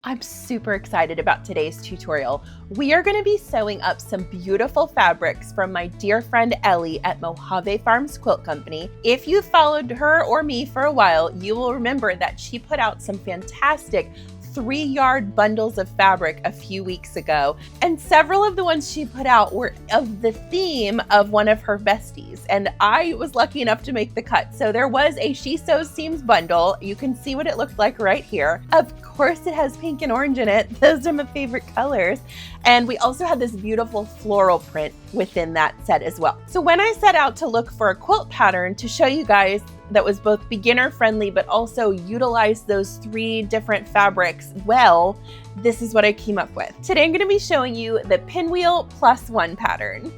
I'm super excited about today's tutorial. We are going to be sewing up some beautiful fabrics from my dear friend Ellie at Mojave Farms Quilt Company. If you followed her or me for a while, you will remember that she put out some fantastic 3-yard bundles of fabric a few weeks ago, and several of the ones she put out were of the theme of one of her besties, and I was lucky enough to make the cut. So there was a She Sews Seams bundle. You can see what it looked like right here. Of course it has pink and orange in it. Those are my favorite colors. And we also had this beautiful floral print within that set as well. So when I set out to look for a quilt pattern to show you guys that was both beginner friendly, but also utilized those 3 different fabrics well, this is what I came up with. Today I'm going to be showing you the Pinwheel Plus One pattern.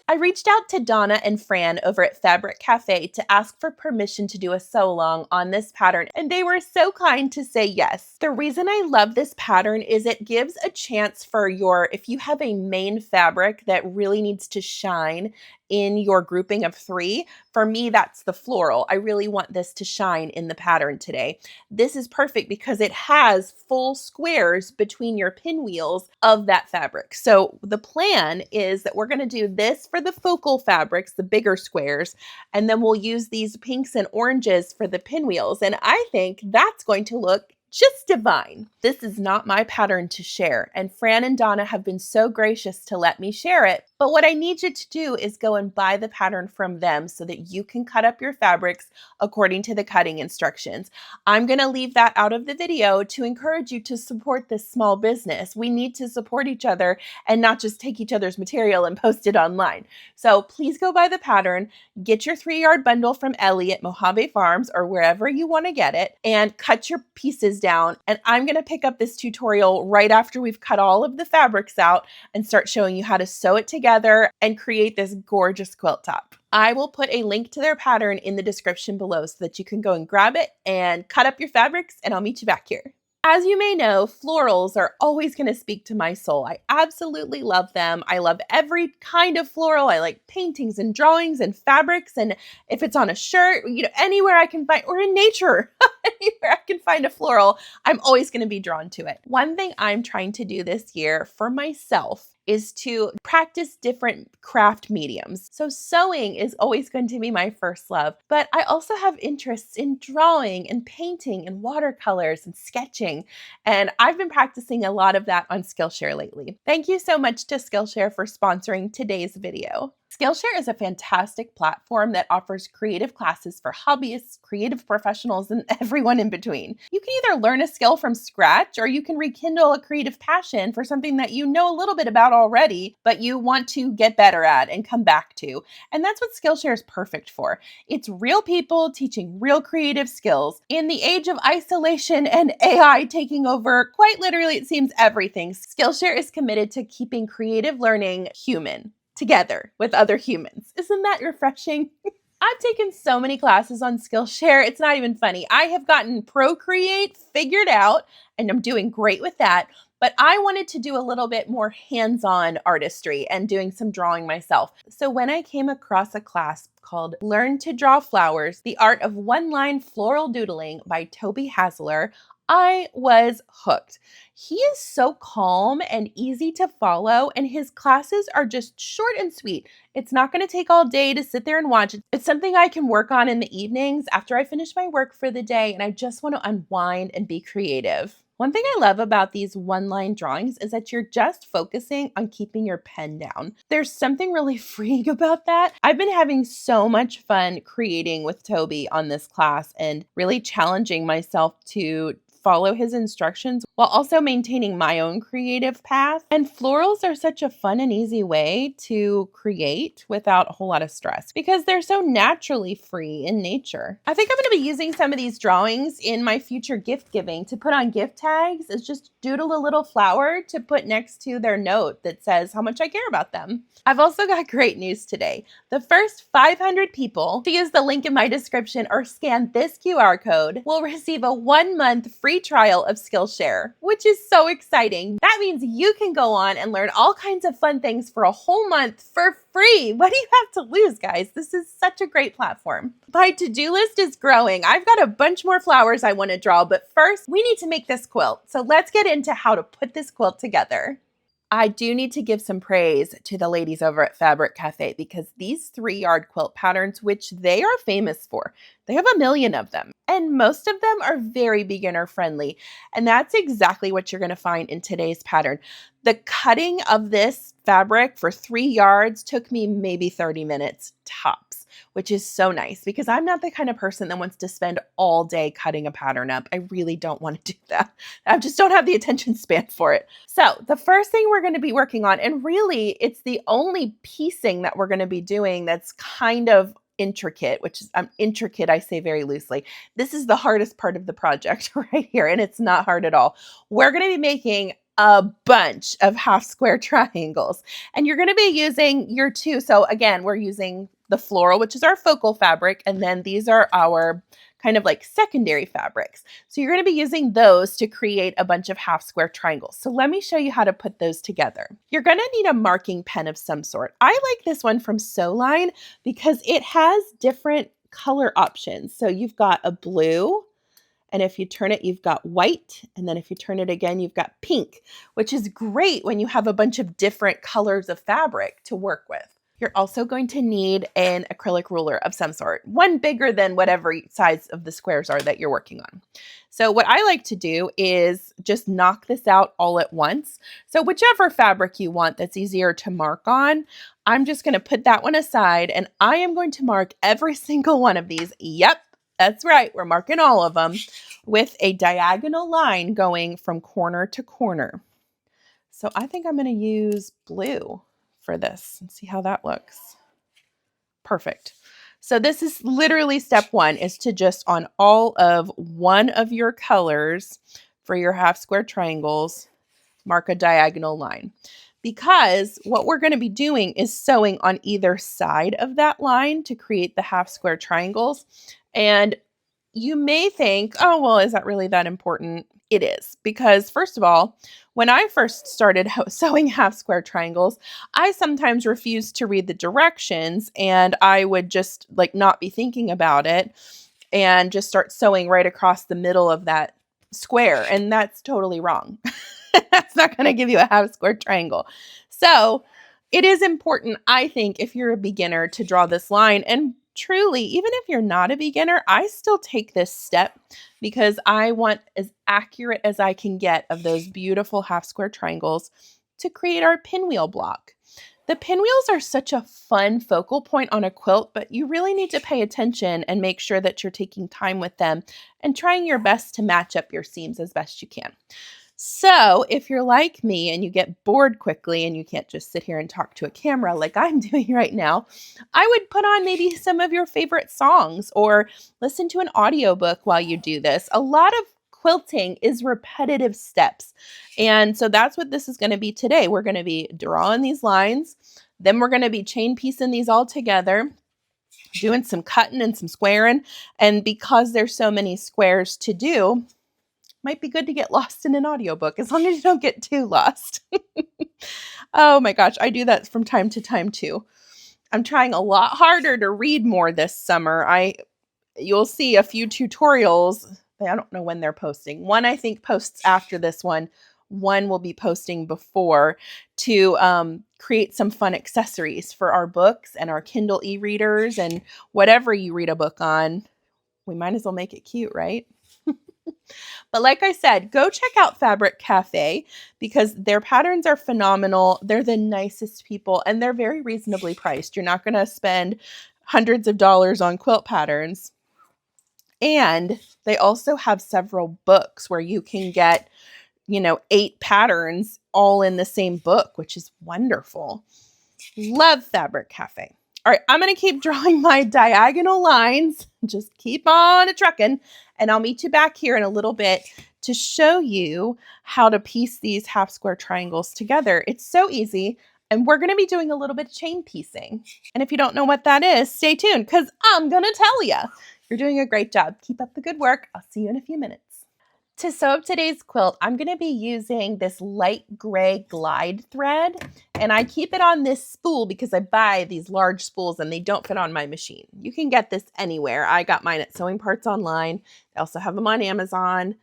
I reached out to Donna and Fran over at Fabric Cafe to ask for permission to do a sew along on this pattern, and they were so kind to say yes. The reason I love this pattern is it gives a chance for if you have a main fabric that really needs to shine in your grouping of 3, for me, that's the floral. I really want this to shine in the pattern today. This is perfect because it has full squares between your pinwheels of that fabric. So the plan is that we're going to do this for the focal fabrics, the bigger squares, and then we'll use these pinks and oranges for the pinwheels. And I think that's going to look just divine. This is not my pattern to share, and Fran and Donna have been so gracious to let me share it. But what I need you to do is go and buy the pattern from them so that you can cut up your fabrics according to the cutting instructions. I'm going to leave that out of the video to encourage you to support this small business. We need to support each other and not just take each other's material and post it online. So please go buy the pattern, get your 3-yard bundle from Ellie at Mojave Farms or wherever you want to get it, and cut your pieces down. And I'm going to pick up this tutorial right after we've cut all of the fabrics out and start showing you how to sew it together and create this gorgeous quilt top. I will put a link to their pattern in the description below so that you can go and grab it and cut up your fabrics, and I'll meet you back here. As you may know, florals are always going to speak to my soul. I absolutely love them. I love every kind of floral. I like paintings and drawings and fabrics. And if it's on a shirt, anywhere I can find, or in nature, anywhere I can find a floral, I'm always going to be drawn to it. One thing I'm trying to do this year for myself is to practice different craft mediums. So sewing is always going to be my first love, but I also have interests in drawing and painting and watercolors and sketching. And I've been practicing a lot of that on Skillshare lately. Thank you so much to Skillshare for sponsoring today's video. Skillshare is a fantastic platform that offers creative classes for hobbyists, creative professionals, and everyone in between. You can either learn a skill from scratch, or you can rekindle a creative passion for something that you know a little bit about already, but you want to get better at and come back to. And that's what Skillshare is perfect for. It's real people teaching real creative skills. In the age of isolation and AI taking over, quite literally, it seems everything, Skillshare is committed to keeping creative learning human, together with other humans. Isn't that refreshing? I've taken so many classes on Skillshare, it's not even funny. I have gotten Procreate figured out, and I'm doing great with that. But I wanted to do a little bit more hands-on artistry and doing some drawing myself. So when I came across a class called Learn to Draw Flowers, The Art of One-Line Floral Doodling by Toby Hasler, I was hooked. He is so calm and easy to follow, and his classes are just short and sweet. It's not going to take all day to sit there and watch. It's something I can work on in the evenings after I finish my work for the day, and I just want to unwind and be creative. One thing I love about these one-line drawings is that you're just focusing on keeping your pen down. There's something really freeing about that. I've been having so much fun creating with Toby on this class and really challenging myself to follow his instructions while also maintaining my own creative path. And florals are such a fun and easy way to create without a whole lot of stress because they're so naturally free in nature. I think I'm going to be using some of these drawings in my future gift giving to put on gift tags. Is just doodle a little flower to put next to their note that says how much I care about them. I've also got great news today. The first 500 people to use the link in my description or scan this QR code will receive a 1-month free free trial of Skillshare, which is so exciting. That means you can go on and learn all kinds of fun things for a whole month for free. What do you have to lose, guys? This is such a great platform. My to-do list is growing. I've got a bunch more flowers I want to draw, but first we need to make this quilt. So let's get into how to put this quilt together. I do need to give some praise to the ladies over at Fabric Cafe because these 3-yard quilt patterns, which they are famous for, they have a million of them, and most of them are very beginner friendly. And that's exactly what you're going to find in today's pattern. The cutting of this fabric for 3 yards took me maybe 30 minutes tops, which is so nice because I'm not the kind of person that wants to spend all day cutting a pattern up. I really don't want to do that. I just don't have the attention span for it. So the first thing we're going to be working on, and really it's the only piecing that we're going to be doing that's kind of intricate, which is intricate, I say very loosely. This is the hardest part of the project right here, and it's not hard at all. We're going to be making a bunch of half square triangles, and you're going to be using your two. So again, we're using the floral, which is our focal fabric, and then these are our kind of like secondary fabrics. So you're going to be using those to create a bunch of half square triangles. So let me show you how to put those together. You're going to need a marking pen of some sort. I like this one from Sew Line because it has different color options. So you've got a blue, and if you turn it, you've got white. And then if you turn it again, you've got pink, which is great when you have a bunch of different colors of fabric to work with. You're also going to need an acrylic ruler of some sort, one bigger than whatever size of the squares are that you're working on. So what I like to do is just knock this out all at once. So whichever fabric you want that's easier to mark on, I'm just going to put that one aside, and I am going to mark every single one of these. Yep, that's right. We're marking all of them with a diagonal line going from corner to corner. So I think I'm going to use blue for this and see how that looks. Perfect. So this is literally step one, is to just on all of one of your colors for your half square triangles, mark a diagonal line. Because what we're going to be doing is sewing on either side of that line to create the half square triangles. And you may think, oh, well, is that really that important? It is, because first of all, when I first started sewing half square triangles, I sometimes refused to read the directions, and I would just like not be thinking about it and just start sewing right across the middle of that square. And that's totally wrong. That's not going to give you a half square triangle. So it is important, I think, if you're a beginner to draw this line. And truly, even if you're not a beginner, I still take this step because I want as accurate as I can get of those beautiful half square triangles to create our pinwheel block. The pinwheels are such a fun focal point on a quilt, but you really need to pay attention and make sure that you're taking time with them and trying your best to match up your seams as best you can. So if you're like me and you get bored quickly and you can't just sit here and talk to a camera like I'm doing right now, I would put on maybe some of your favorite songs or listen to an audiobook while you do this. A lot of quilting is repetitive steps. And so that's what this is going to be today. We're going to be drawing these lines. Then we're going to be chain piecing these all together, doing some cutting and some squaring. And because there's so many squares to do, might be good to get lost in an audiobook as long as you don't get too lost. Oh my gosh, I do that from time to time too. I'm trying a lot harder to read more this summer. You'll see a few tutorials. I don't know when they're posting. One I think posts after this one. One will be posting before to create some fun accessories for our books and our Kindle e-readers and whatever you read a book on. We might as well make it cute, right? But like I said, go check out Fabric Cafe because their patterns are phenomenal. They're the nicest people and they're very reasonably priced. You're not going to spend hundreds of dollars on quilt patterns. And they also have several books where you can get, 8 patterns all in the same book, which is wonderful. Love Fabric Cafe. All right, I'm going to keep drawing my diagonal lines. Just keep on a-trucking, and I'll meet you back here in a little bit to show you how to piece these half square triangles together. It's so easy, and we're going to be doing a little bit of chain piecing. And if you don't know what that is, stay tuned because I'm going to tell you. You're doing a great job. Keep up the good work. I'll see you in a few minutes. To sew up today's quilt, I'm going to be using this light gray glide thread, and I keep it on this spool because I buy these large spools and they don't fit on my machine. You can get this anywhere. I got mine at Sewing Parts Online. They also have them on Amazon,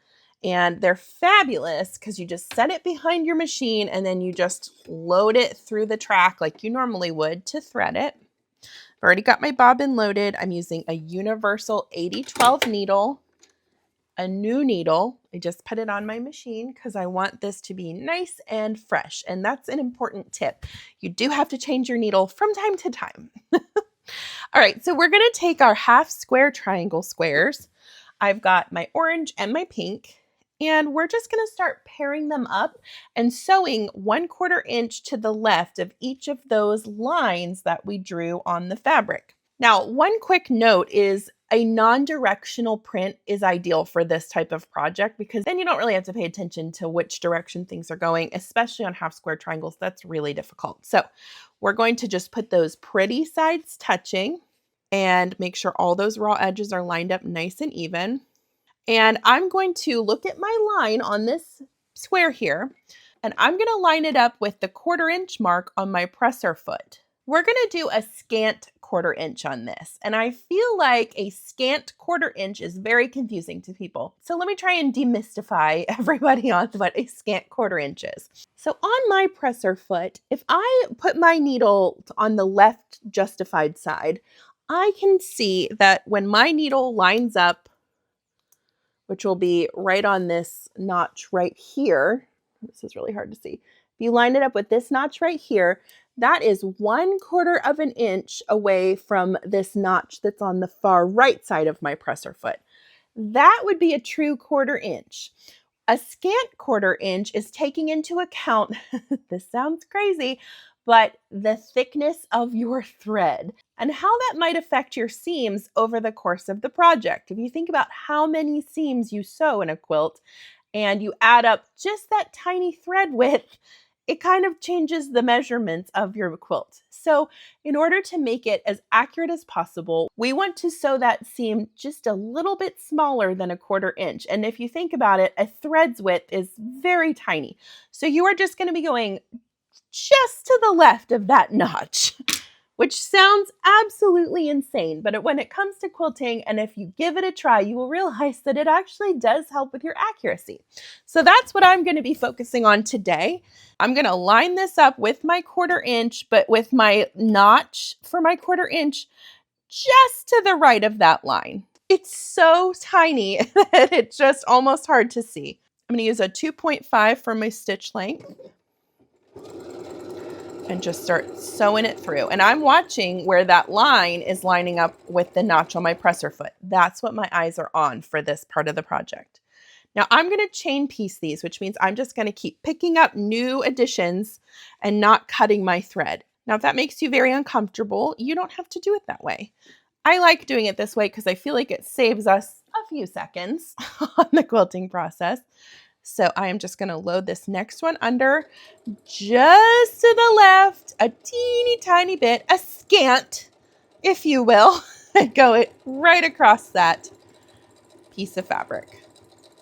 and they're fabulous because you just set it behind your machine and then you just load it through the track like you normally would to thread it. I've already got my bobbin loaded. I'm using a universal 80-12 needle. A new needle. I just put it on my machine because I want this to be nice and fresh. And that's an important tip. You do have to change your needle from time to time. All right, so we're going to take our half square triangle squares. I've got my orange and my pink, and we're just going to start pairing them up and sewing 1/4 inch to the left of each of those lines that we drew on the fabric. Now, one quick note is a non-directional print is ideal for this type of project because then you don't really have to pay attention to which direction things are going, especially on half square triangles. That's really difficult. So we're going to just put those pretty sides touching and make sure all those raw edges are lined up nice and even. And I'm going to look at my line on this square here, and I'm going to line it up with the 1/4 inch mark on my presser foot. We're going to do a scant 1/4 inch on this, and I feel like a scant 1/4 inch is very confusing to people. So let me try and demystify everybody on what a scant 1/4 inch is. So on my presser foot, if I put my needle on the left justified side, I can see that when my needle lines up, which will be right on this notch right here, this is really hard to see. If you line it up with this notch right here, that is 1/4 of an inch away from this notch that's on the far right side of my presser foot. That would be a true 1/4 inch. A scant 1/4 inch is taking into account, this sounds crazy, but the thickness of your thread and how that might affect your seams over the course of the project. If you think about how many seams you sew in a quilt and you add up just that tiny thread width, it kind of changes the measurements of your quilt. So in order to make it as accurate as possible, we want to sew that seam just a little bit smaller than a 1/4 inch. And if you think about it, a thread's width is very tiny. So you are just going to be going just to the left of that notch, which sounds absolutely insane. But when it comes to quilting, and if you give it a try, you will realize that it actually does help with your accuracy. So that's what I'm going to be focusing on today. I'm going to line this up with my 1/4 inch, but with my notch for my 1/4 inch just to the right of that line. It's so tiny that it's just almost hard to see. I'm going to use a 2.5 for my stitch length and just start sewing it through. And I'm watching where that line is lining up with the notch on my presser foot. That's what my eyes are on for this part of the project. Now I'm going to chain piece these, which means I'm just going to keep picking up new additions and not cutting my thread. Now, if that makes you very uncomfortable, you don't have to do it that way. I like doing it this way because I feel like it saves us a few seconds on the quilting process. So I am just going to load this next one under just to the left, a teeny tiny bit, a scant, if you will, and go it right across that piece of fabric.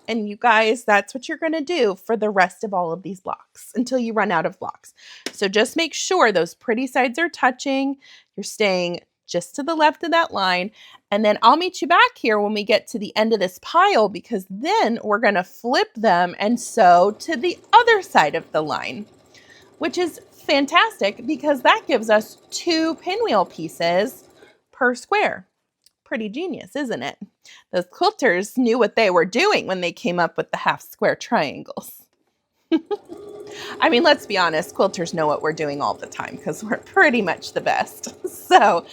And you guys, that's what you're going to do for the rest of all of these blocks until you run out of blocks. So just make sure those pretty sides are touching. You're staying just to the left of that line. And then I'll meet you back here when we get to the end of this pile, because then we're going to flip them and sew to the other side of the line, which is fantastic because that gives us 2 pinwheel pieces per square. Pretty genius, isn't it? Those quilters knew what they were doing when they came up with the half square triangles. I mean, let's be honest, quilters know what we're doing all the time because we're pretty much the best. So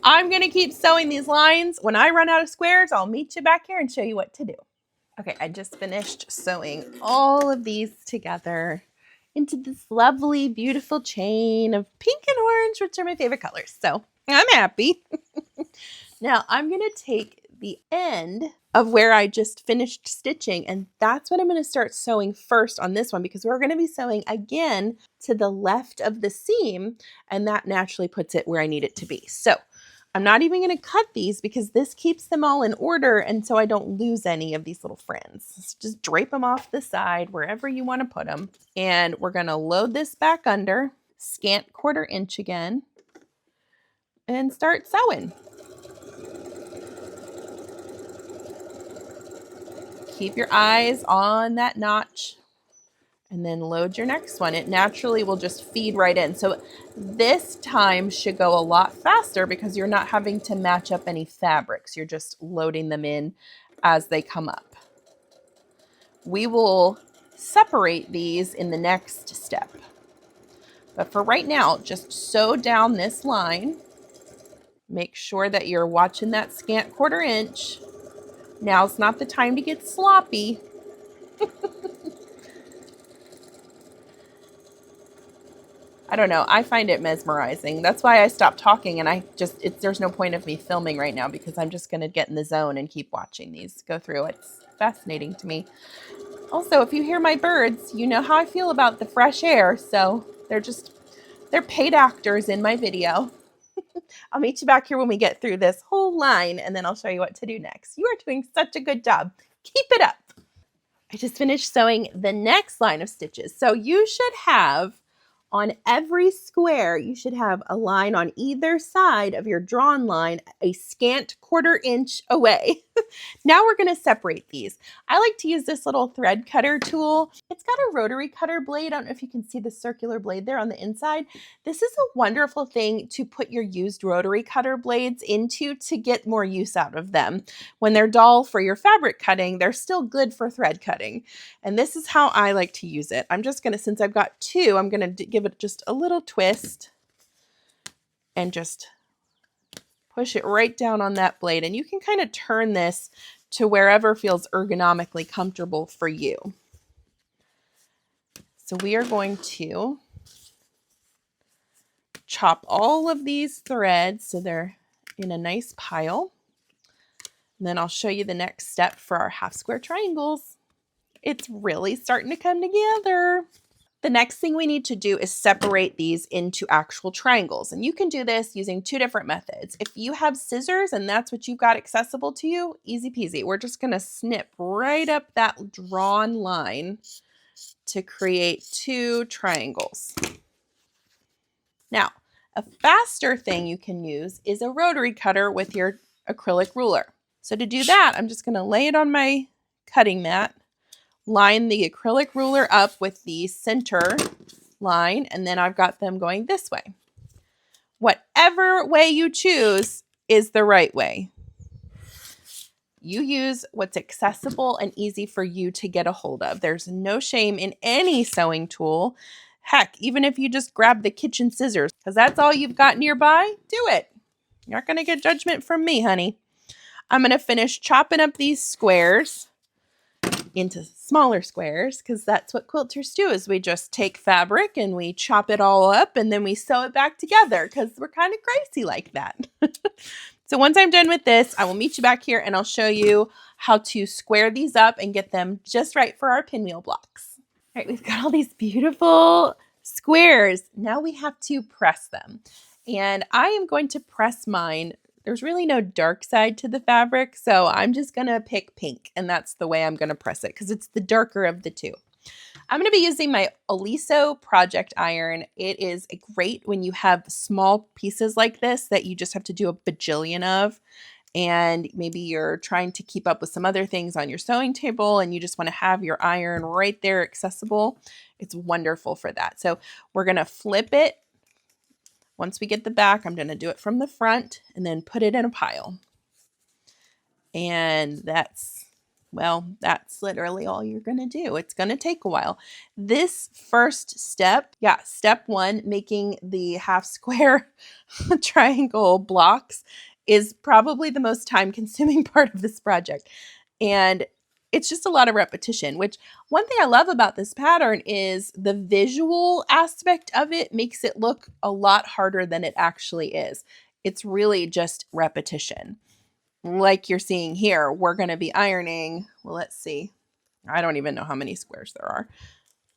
I'm going to keep sewing these lines. When I run out of squares, I'll meet you back here and show you what to do. Okay, I just finished sewing all of these together into this lovely, beautiful chain of pink and orange, which are my favorite colors. So I'm happy. Now I'm going to take the end of where I just finished stitching, and that's what I'm going to start sewing first on this one, because we're going to be sewing again to the left of the seam, and that naturally puts it where I need it to be. So I'm not even going to cut these because this keeps them all in order and so I don't lose any of these little friends. So just drape them off the side wherever you want to put them. And we're going to load this back under, scant 1/4 inch again, and start sewing. Keep your eyes on that notch and then load your next one. It naturally will just feed right in. So this time should go a lot faster because you're not having to match up any fabrics. You're just loading them in as they come up. We will separate these in the next step. But for right now, just sew down this line. Make sure that you're watching that scant 1/4 inch. Now's not the time to get sloppy. I don't know. I find it mesmerizing. That's why I stopped talking and there's no point of me filming right now because I'm just going to get in the zone and keep watching these go through. It's fascinating to me. Also, if you hear my birds, you know how I feel about the fresh air. So they're paid actors in my video. I'll meet you back here when we get through this whole line and then I'll show you what to do next. You are doing such a good job. Keep it up. I just finished sewing the next line of stitches. So you should have on every square, you should have a line on either side of your drawn line, a scant 1/4 inch away. Now we're going to separate these. I like to use this little thread cutter tool. It's got a rotary cutter blade. I don't know if you can see the circular blade there on the inside. This is a wonderful thing to put your used rotary cutter blades into to get more use out of them. When they're dull for your fabric cutting, they're still good for thread cutting. And this is how I like to use it. I'm just going to, since I've got two, I'm going to give it just a little twist and just push it right down on that blade. And you can kind of turn this to wherever feels ergonomically comfortable for you. So we are going to chop all of these threads so they're in a nice pile. And then I'll show you the next step for our half square triangles. It's really starting to come together. The next thing we need to do is separate these into actual triangles. And you can do this using two different methods. If you have scissors and that's what you've got accessible to you, easy peasy. We're just going to snip right up that drawn line to create two triangles. Now, a faster thing you can use is a rotary cutter with your acrylic ruler. So to do that, I'm just going to lay it on my cutting mat, line the acrylic ruler up with the center line, and then I've got them going this way. Whatever way you choose is the right way. You use what's accessible and easy for you to get a hold of. There's no shame in any sewing tool. Heck, even if you just grab the kitchen scissors, because that's all you've got nearby, do it. You're not going to get judgment from me, honey. I'm going to finish chopping up these squares into smaller squares because that's what quilters do, is we just take fabric and we chop it all up and then we sew it back together because we're kind of crazy like that. So once I'm done with this, I will meet you back here and I'll show you how to square these up and get them just right for our pinwheel blocks. All right, we've got all these beautiful squares. Now we have to press them. And I am going to press mine. There's really no dark side to the fabric, so I'm just going to pick pink, and that's the way I'm going to press it because it's the darker of the two. I'm going to be using my Oliso project iron. It is great when you have small pieces like this that you just have to do a bajillion of, and maybe you're trying to keep up with some other things on your sewing table and you just want to have your iron right there accessible. It's wonderful for that. So we're going to flip it. Once we get the back, I'm going to do it from the front and then put it in a pile. And that's literally all you're going to do. It's going to take a while. This first step, step one, making the half square triangle blocks is probably the most time-consuming part of this project. And it's just a lot of repetition, which one thing I love about this pattern is the visual aspect of it makes it look a lot harder than it actually is. It's really just repetition. Like you're seeing here, we're going to be ironing, well, let's see. I don't even know how many squares there are.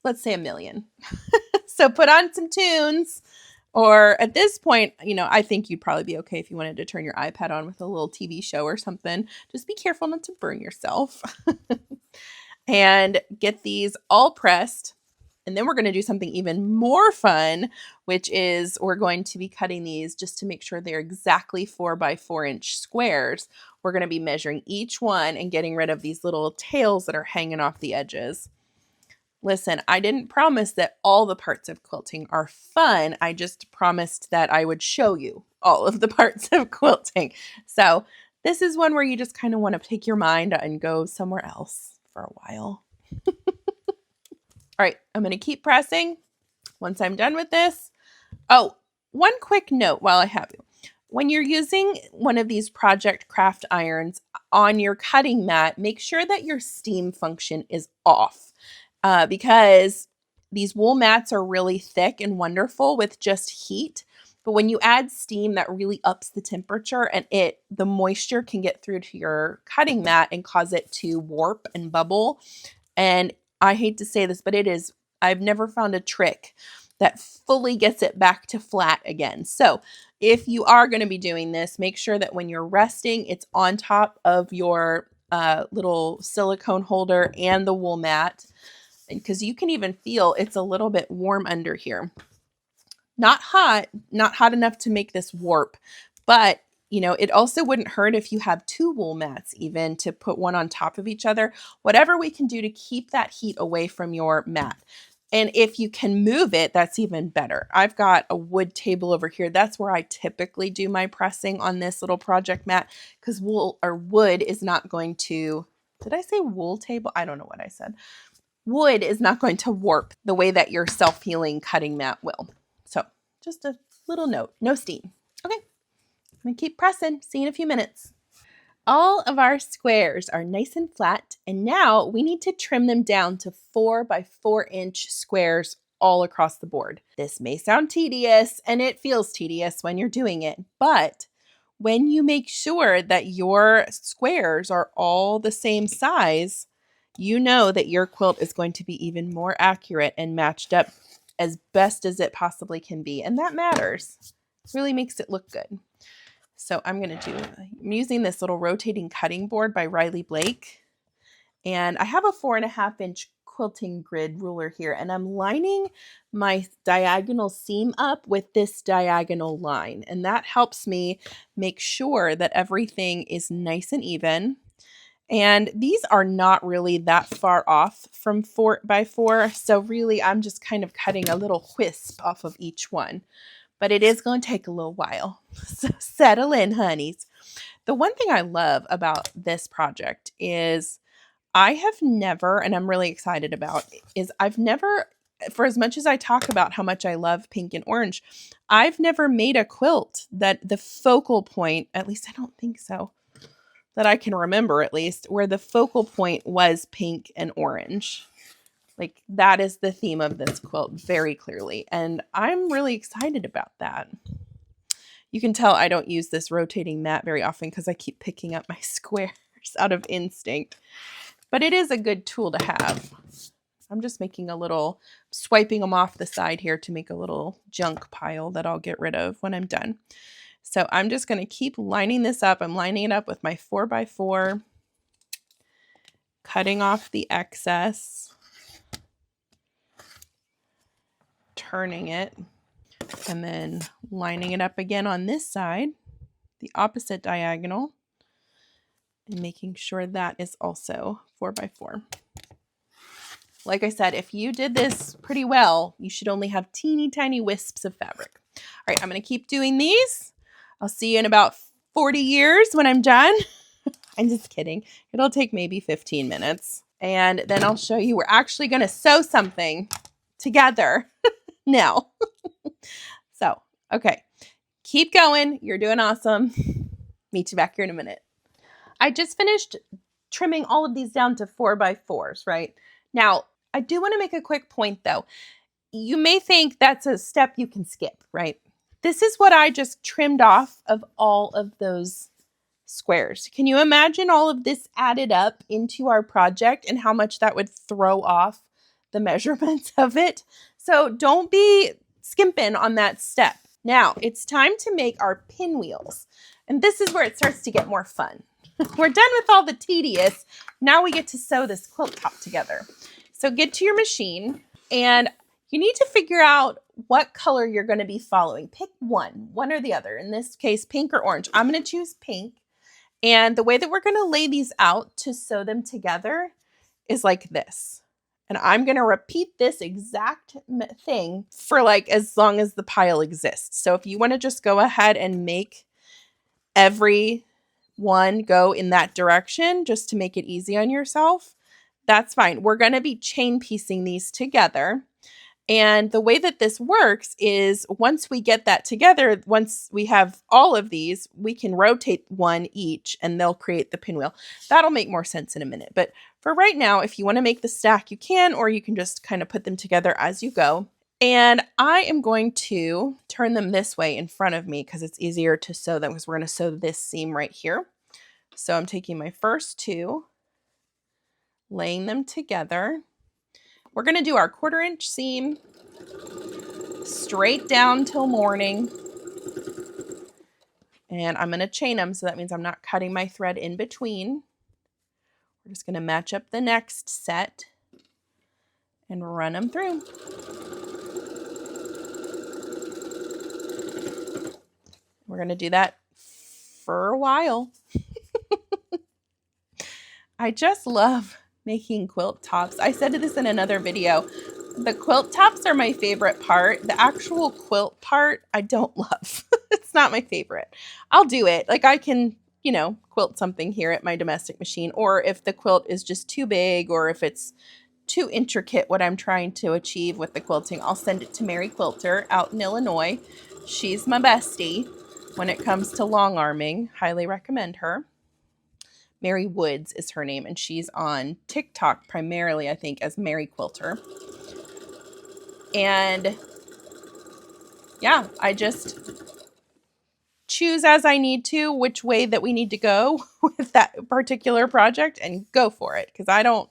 Let's say 1 million. So put on some tunes, Or at this point, I think you'd probably be okay if you wanted to turn your iPad on with a little TV show or something. Just be careful not to burn yourself. And get these all pressed. And then we're going to do something even more fun, which is we're going to be cutting these just to make sure they're exactly 4x4-inch squares. We're going to be measuring each one and getting rid of these little tails that are hanging off the edges. Listen, I didn't promise that all the parts of quilting are fun. I just promised that I would show you all of the parts of quilting. So this is one where you just kind of want to take your mind and go somewhere else for a while. All right, I'm going to keep pressing once I'm done with this. Oh, one quick note while I have you. When you're using one of these project craft irons on your cutting mat, make sure that your steam function is off because these wool mats are really thick and wonderful with just heat. But when you add steam, that really ups the temperature and the moisture can get through to your cutting mat and cause it to warp and bubble. And I hate to say this, but I've never found a trick that fully gets it back to flat again. So if you are going to be doing this, make sure that when you're resting, it's on top of your little silicone holder and the wool mat, because you can even feel it's a little bit warm under here. Not hot enough to make this warp, but it also wouldn't hurt if you have two wool mats even to put one on top of each other, whatever we can do to keep that heat away from your mat. And if you can move it, that's even better. I've got a wood table over here. That's where I typically do my pressing on this little project mat because wood is not going to, did I say wool table? I don't know what I said. Wood is not going to warp the way that your self-healing cutting mat will. So just a little note, no steam. Okay. I'm going to keep pressing. See you in a few minutes. All of our squares are nice and flat, and now we need to trim them down to 4x4-inch squares all across the board. This may sound tedious, and it feels tedious when you're doing it, but when you make sure that your squares are all the same size, you know that your quilt is going to be even more accurate and matched up as best as it possibly can be, and that matters. It really makes it look good. So I'm using this little rotating cutting board by Riley Blake. And I have a 4.5-inch quilting grid ruler here. And I'm lining my diagonal seam up with this diagonal line. And that helps me make sure that everything is nice and even. And these are not really that far off from 4x4. So really, I'm just kind of cutting a little wisp off of each one. But it is going to take a little while. So settle in, honeys. The one thing I love about this project is I have never, and I'm really excited about, is I've never, for as much as I talk about how much I love pink and orange, I've never made a quilt that the focal point, at least I don't think so, that I can remember at least, where the focal point was pink and orange. Like that is the theme of this quilt very clearly. And I'm really excited about that. You can tell I don't use this rotating mat very often because I keep picking up my squares out of instinct. But it is a good tool to have. I'm just making swiping them off the side here to make a little junk pile that I'll get rid of when I'm done. So I'm just going to keep lining this up. I'm lining it up with my 4x4, cutting off the excess. Turning it and then lining it up again on this side, the opposite diagonal, and making sure that is also 4x4. Like I said, if you did this pretty well, you should only have teeny tiny wisps of fabric. All right, I'm going to keep doing these. I'll see you in about 40 years when I'm done. I'm just kidding. It'll take maybe 15 minutes. And then I'll show you, we're actually going to sew something together. Now. So, okay. Keep going. You're doing awesome. Meet you back here in a minute. I just finished trimming all of these down to 4x4s, right? Now, I do want to make a quick point though. You may think that's a step you can skip, right? This is what I just trimmed off of all of those squares. Can you imagine all of this added up into our project and how much that would throw off the measurements of it? So don't be skimping on that step. Now it's time to make our pinwheels. And this is where it starts to get more fun. We're done with all the tedious. Now we get to sew this quilt top together. So get to your machine and you need to figure out what color you're going to be following. Pick one or the other. In this case, pink or orange. I'm going to choose pink. And the way that we're going to lay these out to sew them together is like this. And I'm going to repeat this exact thing for like as long as the pile exists. So if you want to just go ahead and make every one go in that direction just to make it easy on yourself, that's fine. We're going to be chain piecing these together. And the way that this works is once we get that together, once we have all of these, we can rotate one each and they'll create the pinwheel. That'll make more sense in a minute. But for right now, if you want to make the stack, you can, or you can just kind of put them together as you go. And I am going to turn them this way in front of me because it's easier to sew them because we're going to sew this seam right here. So I'm taking my first two, laying them together. We're going to do our 1/4 inch seam straight down till morning. And I'm going to chain them. So that means I'm not cutting my thread in between. We're just going to match up the next set and run them through. We're going to do that for a while. I just love making quilt tops. I said this in another video. The quilt tops are my favorite part. The actual quilt part, I don't love. It's not my favorite. I'll do it. Like I can, quilt something here at my domestic machine. Or if the quilt is just too big or if it's too intricate what I'm trying to achieve with the quilting, I'll send it to Mary Quilter out in Illinois. She's my bestie when it comes to long arming. Highly recommend her. Mary Woods is her name, and she's on TikTok primarily, I think, as Mary Quilter. And yeah, I just choose as I need to which way that we need to go with that particular project and go for it. Because I don't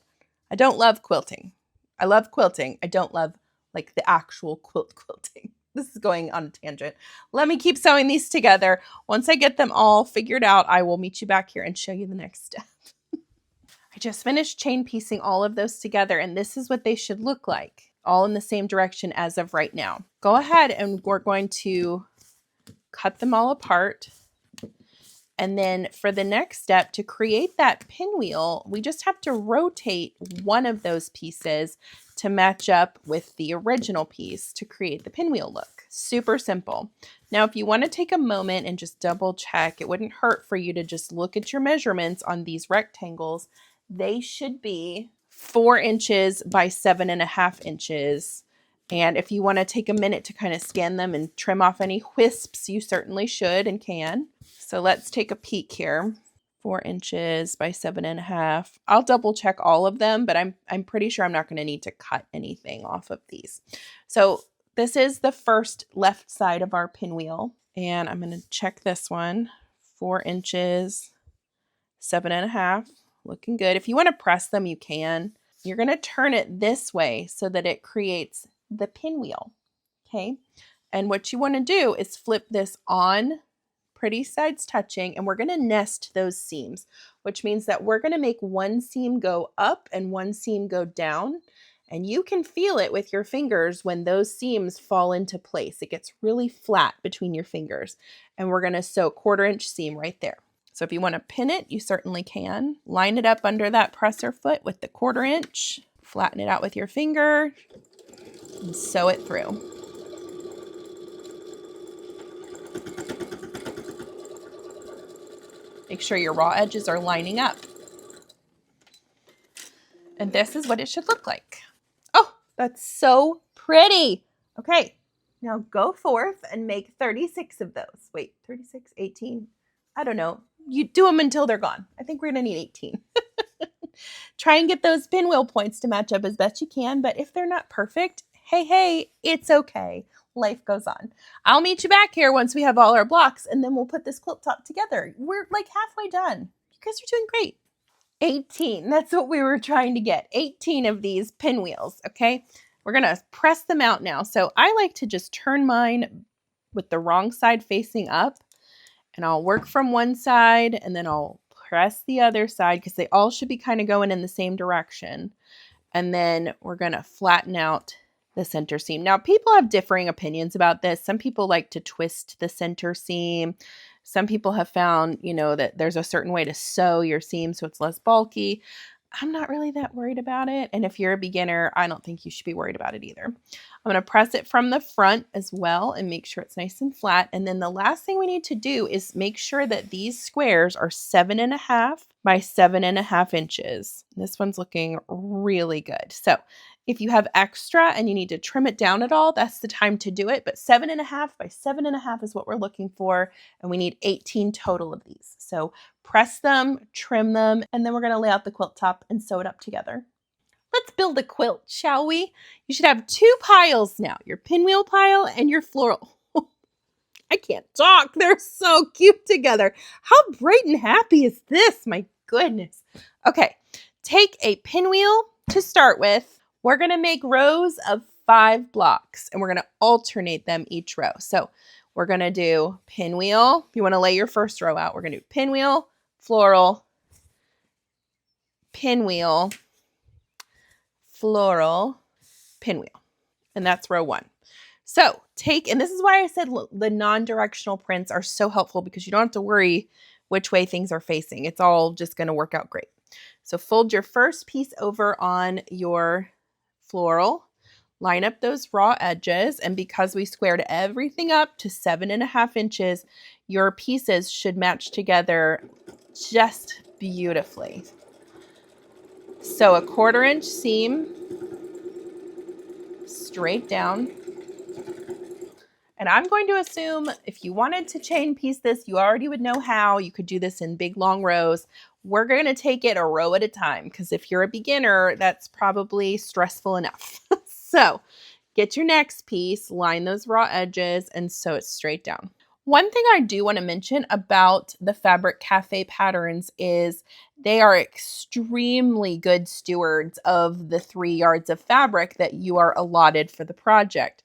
love quilting. I love quilting. I don't love like the actual quilting. This is going on a tangent. Let me keep sewing these together. Once I get them all figured out, I will meet you back here and show you the next step. I just finished chain piecing all of those together, and this is what they should look like, all in the same direction as of right now. Go ahead and we're going to cut them all apart. And then for the next step, to create that pinwheel, we just have to rotate one of those pieces to match up with the original piece to create the pinwheel look. Super simple. Now, if you want to take a moment and just double check, it wouldn't hurt for you to just look at your measurements on these rectangles. They should be 4 inches by 7.5 inches. And if you want to take a minute to kind of scan them and trim off any wisps, you certainly should and can. So let's take a peek here. 4 inches by 7.5. I'll double check all of them, but I'm pretty sure I'm not going to need to cut anything off of these. So this is the first left side of our pinwheel. And I'm going to check this one. 4 inches, 7.5. Looking good. If you want to press them, you can. You're going to turn it this way so that it creates the pinwheel. Okay. And what you want to do is flip this on, pretty sides touching, and we're going to nest those seams, which means that we're going to make one seam go up and one seam go down. And you can feel it with your fingers when those seams fall into place. It gets really flat between your fingers. And we're going to sew 1/4 inch seam right there. So if you want to pin it, you certainly can. Line it up under that presser foot with the 1/4 inch. Flatten it out with your finger and sew it through. Make sure your raw edges are lining up. And this is what it should look like. Oh, that's so pretty. Okay, now go forth and make 36 of those. Wait, 36, 18? I don't know. You do them until they're gone. I think we're going to need 18. Try and get those pinwheel points to match up as best you can, but if they're not perfect, hey, it's okay. Life goes on. I'll meet you back here once we have all our blocks, and then we'll put this quilt top together. We're like halfway done. You guys are doing great. 18. That's what we were trying to get. 18 of these pinwheels, okay? We're going to press them out now. So I like to just turn mine with the wrong side facing up, and I'll work from one side and then I'll press the other side because they all should be kind of going in the same direction. And then we're going to flatten out the center seam. Now, people have differing opinions about this. Some people like to twist the center seam. Some people have found, that there's a certain way to sew your seam so it's less bulky. I'm not really that worried about it. And if you're a beginner, I don't think you should be worried about it either. I'm going to press it from the front as well and make sure it's nice and flat. And then the last thing we need to do is make sure that these squares are 7.5 by 7.5 inches. This one's looking really good. So if you have extra and you need to trim it down at all, that's the time to do it. But 7.5 by 7.5 is what we're looking for. And we need 18 total of these. So press them, trim them, and then we're going to lay out the quilt top and sew it up together. Let's build a quilt, shall we? You should have 2 piles now, your pinwheel pile and your floral. I can't talk. They're so cute together. How bright and happy is this? My goodness. Okay, take a pinwheel to start with. We're going to make rows of 5 blocks, and we're going to alternate them each row. So we're going to do pinwheel. If you want to lay your first row out, we're going to do pinwheel, floral, pinwheel, floral, pinwheel. And that's row 1. So and this is why I said the non-directional prints are so helpful, because you don't have to worry which way things are facing. It's all just going to work out great. So fold your first piece over on your floral, line up those raw edges, and because we squared everything up to 7.5 inches, your pieces should match together just beautifully. So a 1/4 inch seam straight down. And I'm going to assume if you wanted to chain piece this, you already would know how. You could do this in big long rows. We're going to take it a row at a time, because if you're a beginner, that's probably stressful enough. So get your next piece, line those raw edges, and sew it straight down. One thing I do want to mention about the Fabric Cafe patterns is they are extremely good stewards of the 3 yards of fabric that you are allotted for the project.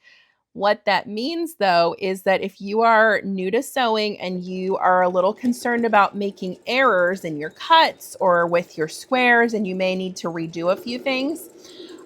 What that means, though, is that if you are new to sewing and you are a little concerned about making errors in your cuts or with your squares, and you may need to redo a few things,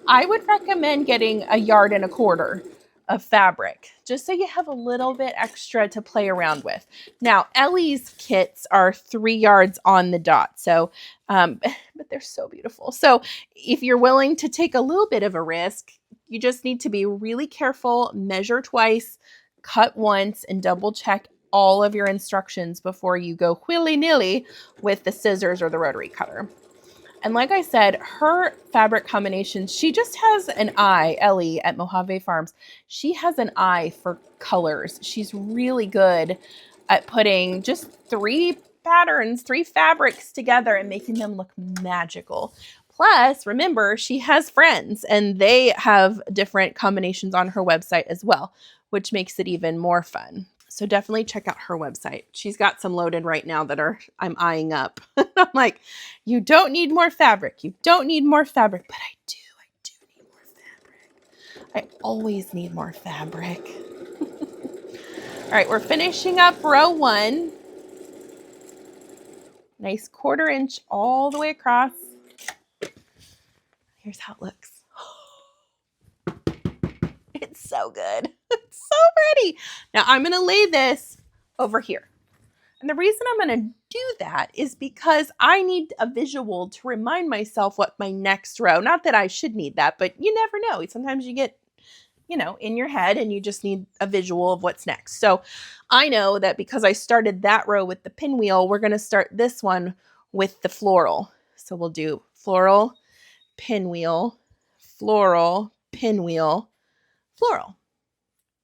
I would recommend getting 1.25 yards of fabric, just so you have a little bit extra to play around with. Now, Ellie's kits are 3 yards on the dot, so but they're so beautiful. So if you're willing to take a little bit of a risk, you just need to be really careful, measure twice, cut once, and double check all of your instructions before you go willy-nilly with the scissors or the rotary cutter. And like I said, her fabric combinations, she just has an eye, Ellie at Mojave Farms. She has an eye for colors. She's really good at putting just 3 patterns, 3 fabrics together and making them look magical. Plus, remember, she has friends and they have different combinations on her website as well, which makes it even more fun. So definitely check out her website. She's got some loaded right now that I'm eyeing up. I'm like, you don't need more fabric. You don't need more fabric. But I do need more fabric. I always need more fabric. All right, we're finishing up row 1. Nice 1/4 inch all the way across. Here's how it looks. It's so good. It's so pretty. Now I'm going to lay this over here. And the reason I'm going to do that is because I need a visual to remind myself what my next row, not that I should need that, but you never know. Sometimes you get, in your head and you just need a visual of what's next. So I know that because I started that row with the pinwheel, we're going to start this one with the floral. So we'll do floral, pinwheel, floral, pinwheel, floral,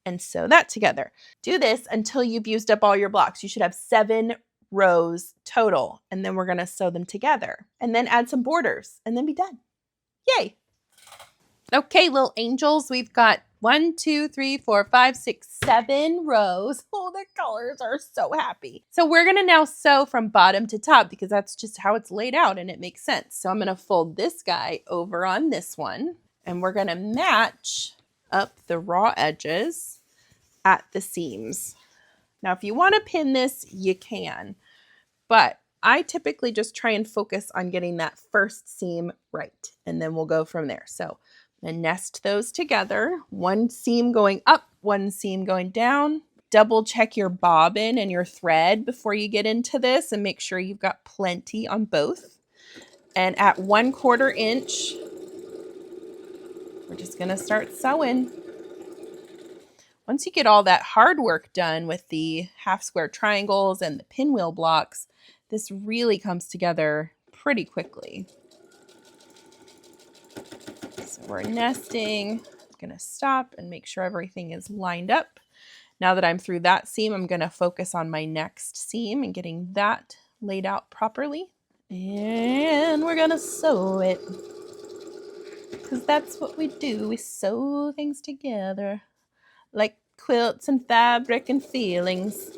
and sew that together. Do this until you've used up all your blocks. You should have 7 rows total, and then we're going to sew them together and then add some borders and then be done. Yay. Okay, little angels, we've got 1, 2, 3, 4, 5, 6, 7 rows. Oh, the colors are so happy. So we're going to now sew from bottom to top because that's just how it's laid out and it makes sense. So I'm going to fold this guy over on this one, and we're going to match up the raw edges at the seams. Now, if you want to pin this, you can, but I typically just try and focus on getting that first seam right, and then we'll go from there. So I'm gonna nest those together, one seam going up, one seam going down. Double check your bobbin and your thread before you get into this and make sure you've got plenty on both. And at 1/4 inch, we're just gonna start sewing. Once you get all that hard work done with the half square triangles and the pinwheel blocks, this really comes together pretty quickly. So we're nesting. I'm gonna stop and make sure everything is lined up. Now that I'm through that seam, I'm gonna focus on my next seam and getting that laid out properly. And we're gonna sew it, because that's what we do. We sew things together like quilts and fabric and feelings.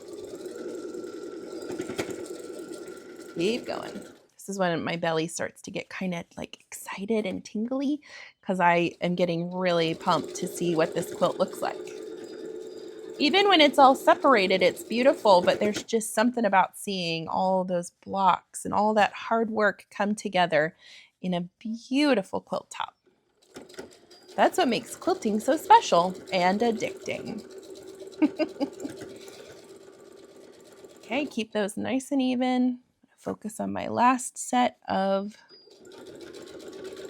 Keep going. This is when my belly starts to get kind of like excited and tingly, because I am getting really pumped to see what this quilt looks like. Even when it's all separated, it's beautiful, but there's just something about seeing all those blocks and all that hard work come together in a beautiful quilt top. That's what makes quilting so special and addicting. Okay, keep those nice and even. Focus on my last set of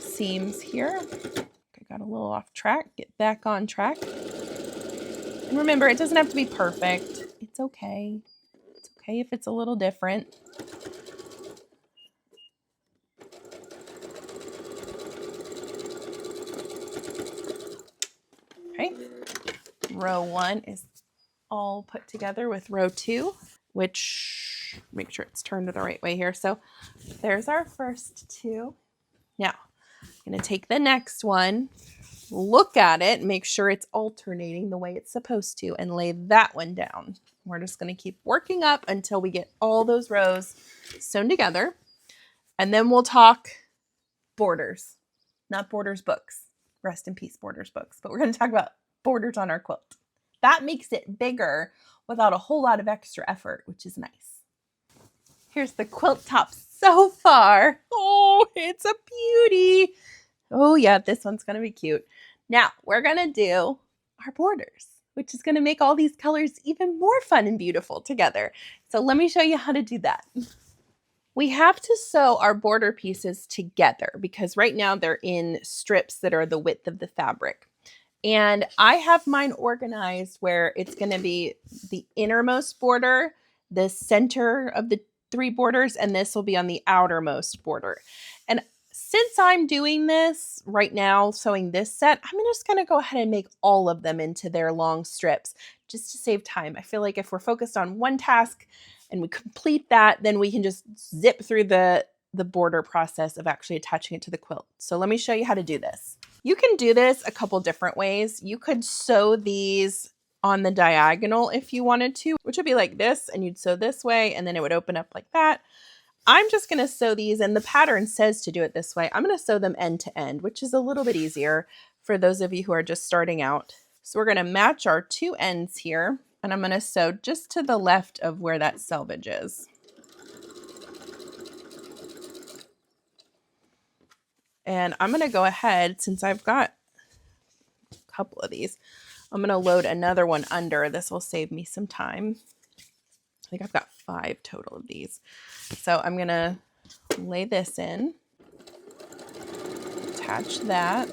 seams here. I got a little off track. Get back on track. And remember, it doesn't have to be perfect. It's okay. It's okay if it's a little different. Okay. Row 1 is all put together with row 2, which, make sure it's turned the right way here. So there's our first 2. Now, I'm going to take the next one, look at it, make sure it's alternating the way it's supposed to, and lay that one down. We're just going to keep working up until we get all those rows sewn together. And then we'll talk borders, not Borders books. Rest in peace, Borders books. But we're going to talk about borders on our quilt. That makes it bigger without a whole lot of extra effort, which is nice. Here's the quilt top so far. Oh, it's a beauty. Oh yeah, this one's going to be cute. Now we're going to do our borders, which is going to make all these colors even more fun and beautiful together. So let me show you how to do that. We have to sew our border pieces together because right now they're in strips that are the width of the fabric. And I have mine organized where it's going to be the innermost border, the center of the 3 borders, and this will be on the outermost border. And since I'm doing this right now, sewing this set, I'm just going to go ahead and make all of them into their long strips just to save time. I feel like if we're focused on one task and we complete that, then we can just zip through the border process of actually attaching it to the quilt. So let me show you how to do this. You can do this a couple different ways. You could sew these on the diagonal if you wanted to, which would be like this, and you'd sew this way, and then it would open up like that. I'm just going to sew these, and the pattern says to do it this way. I'm going to sew them end to end, which is a little bit easier for those of you who are just starting out. So we're going to match our 2 ends here, and I'm going to sew just to the left of where that selvage is. And I'm going to go ahead, since I've got a couple of these, I'm going to load another one under. This will save me some time. I think I've got 5 total of these. So I'm going to lay this in, attach that,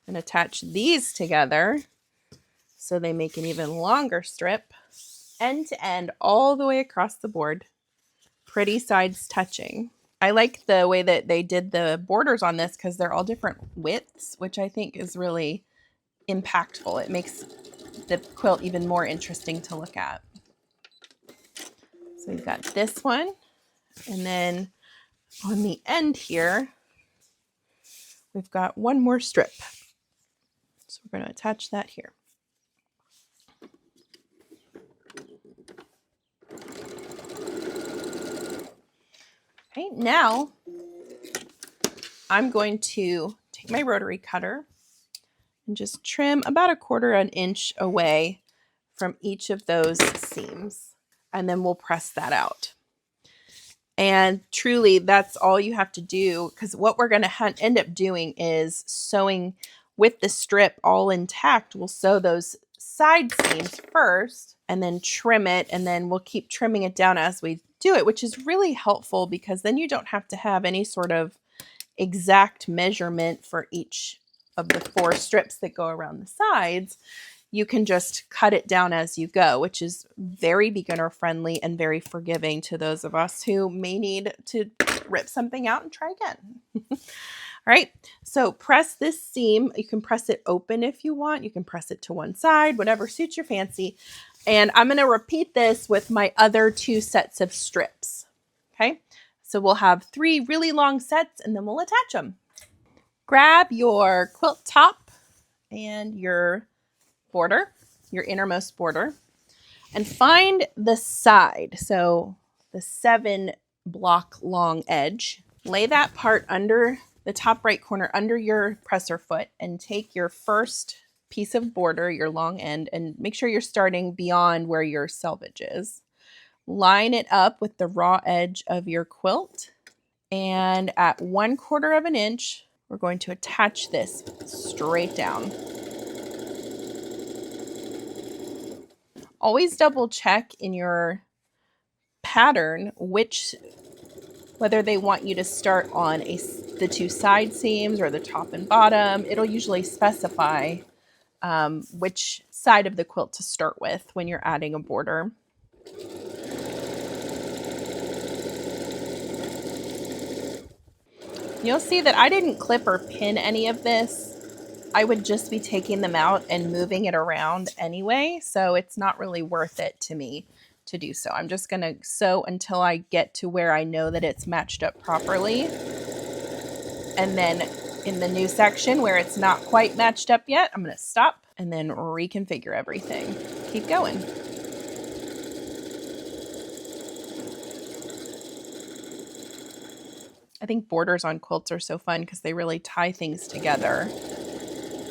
and attach these together so they make an even longer strip, end to end, all the way across the board. Pretty sides touching. I like the way that they did the borders on this because they're all different widths, which I think is really impactful. It makes the quilt even more interesting to look at. So we've got this one, and then on the end here, we've got one more strip. So we're going to attach that here. Okay, now I'm going to take my rotary cutter and just trim about 1/4 inch away from each of those seams. And then we'll press that out. And truly, that's all you have to do, because what we're going to end up doing is sewing with the strip all intact. We'll sew those side seams first and then trim it, and then we'll keep trimming it down as we do it, which is really helpful because then you don't have to have any sort of exact measurement for each of the 4 strips that go around the sides. You can just cut it down as you go, which is very beginner friendly and very forgiving to those of us who may need to rip something out and try again. All right, so press this seam. You can press it open if you want. You can press it to one side, whatever suits your fancy. And I'm going to repeat this with my other 2 sets of strips. Okay, so we'll have 3 really long sets and then we'll attach them. Grab your quilt top and your border, your innermost border, and find the side. So the 7 block long edge. Lay that part under the top right corner under your presser foot and take your first piece of border, your long end, and make sure you're starting beyond where your selvage is. Line it up with the raw edge of your quilt, and at 1/4 inch, we're going to attach this straight down. Always double check in your pattern whether they want you to start on the 2 side seams or the top and bottom. It'll usually specify which side of the quilt to start with when you're adding a border. You'll see that I didn't clip or pin any of this. I would just be taking them out and moving it around anyway, so it's not really worth it to me to do so. I'm just going to sew until I get to where I know that it's matched up properly. And then in the new section where it's not quite matched up yet, I'm going to stop and then reconfigure everything. Keep going. I think borders on quilts are so fun because they really tie things together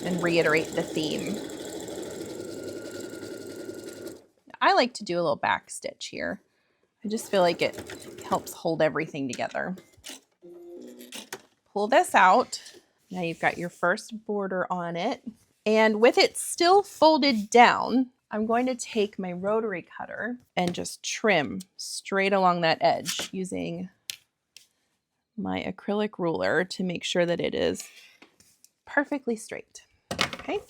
and reiterate the theme. I like to do a little back stitch here. I just feel like it helps hold everything together. Pull this out. Now you've got your first border on it. And with it still folded down, I'm going to take my rotary cutter and just trim straight along that edge using my acrylic ruler to make sure that it is perfectly straight. Okay.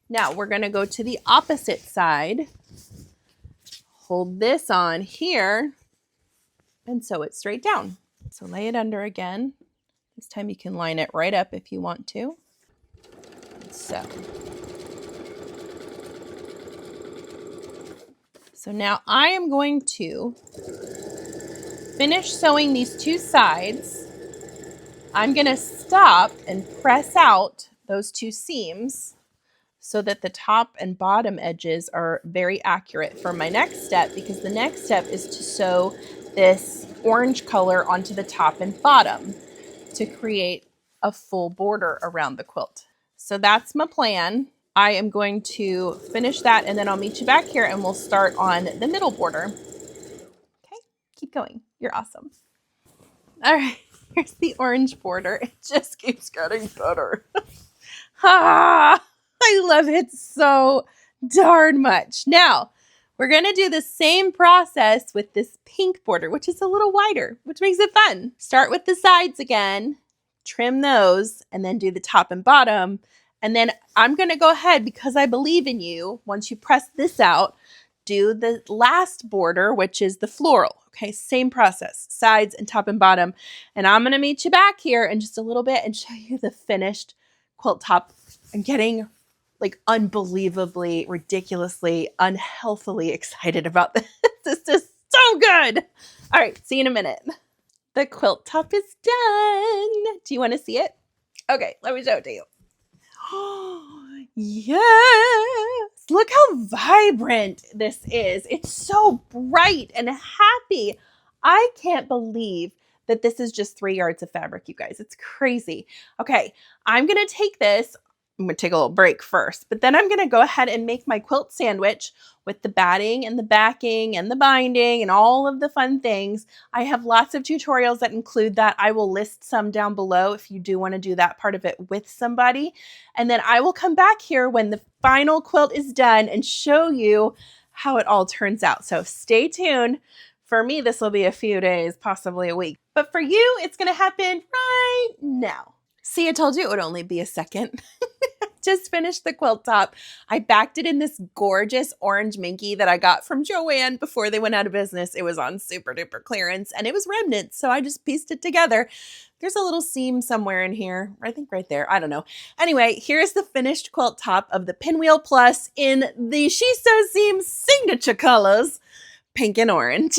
Now we're going to go to the opposite side. Hold this on here and sew it straight down. So lay it under again. This time you can line it right up if you want to. So now I am going to finish sewing these 2 sides. I'm going to stop and press out those 2 seams so that the top and bottom edges are very accurate for my next step, because the next step is to sew this orange color onto the top and bottom to create a full border around the quilt. So that's my plan. I am going to finish that and then I'll meet you back here and we'll start on the middle border. Okay, keep going. You're awesome. All right, here's the orange border. It just keeps getting better. I love it so darn much. Now, we're going to do the same process with this pink border, which is a little wider, which makes it fun. Start with the sides again, trim those, and then do the top and bottom. And then I'm going to go ahead, because I believe in you, once you press this out, do the last border, which is the floral. Okay, same process, sides and top and bottom. And I'm going to meet you back here in just a little bit and show you the finished quilt top. I'm getting like unbelievably, ridiculously, unhealthily excited about this. This is so good. All right, see you in a minute. The quilt top is done. Do you want to see it? Okay, let me show it to you. Yes! Look how vibrant this is. It's so bright and happy. I can't believe that this is just 3 yards of fabric, you guys. It's crazy. Okay, I'm going to take this I'm going to take a little break first, but then I'm going to go ahead and make my quilt sandwich with the batting and the backing and the binding and all of the fun things. I have lots of tutorials that include that. I will list some down below if you do want to do that part of it with somebody. And then I will come back here when the final quilt is done and show you how it all turns out. So stay tuned. For me, this will be a few days, possibly a week. But for you, it's going to happen right now. See, I told you it would only be a second. Just finished the quilt top. I backed it in this gorgeous orange minky that I got from Joann before they went out of business. It was on super duper clearance and it was remnants, so I just pieced it together. There's a little seam somewhere in here. I think right there. I don't know. Anyway, here's the finished quilt top of the Pinwheel Plus in the She Sews Seams signature colors, pink and orange.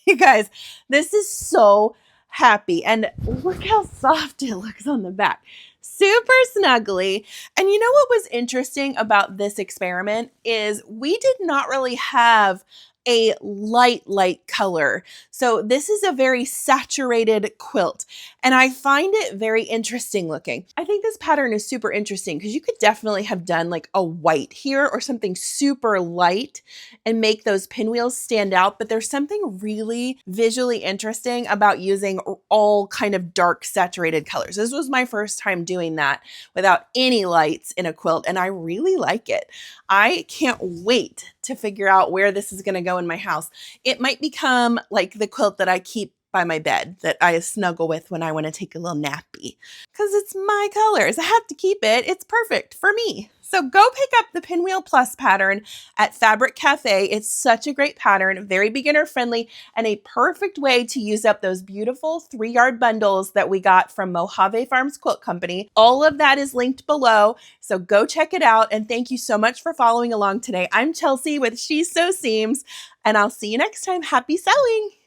You guys, this is so happy. And look how soft it looks on the back. Super snuggly. And you know what was interesting about this experiment is we did not really have a light color. So this is a very saturated quilt and I find it very interesting looking. I think this pattern is super interesting because you could definitely have done like a white here or something super light and make those pinwheels stand out. But there's something really visually interesting about using all kind of dark saturated colors. This was my first time doing that without any lights in a quilt and I really like it. I can't wait to figure out where this is going to go in my house. It might become like the quilt that I keep by my bed that I snuggle with when I want to take a little nappy because it's my colors. I have to keep it. It's perfect for me. So go pick up the Pinwheel Plus pattern at Fabric Cafe. It's such a great pattern, very beginner friendly, and a perfect way to use up those beautiful 3-yard bundles that we got from Mojave Farms Quilt Company. All of that is linked below, so go check it out. And thank you so much for following along today. I'm Chelsea with She Sews Seams, and I'll see you next time. Happy sewing!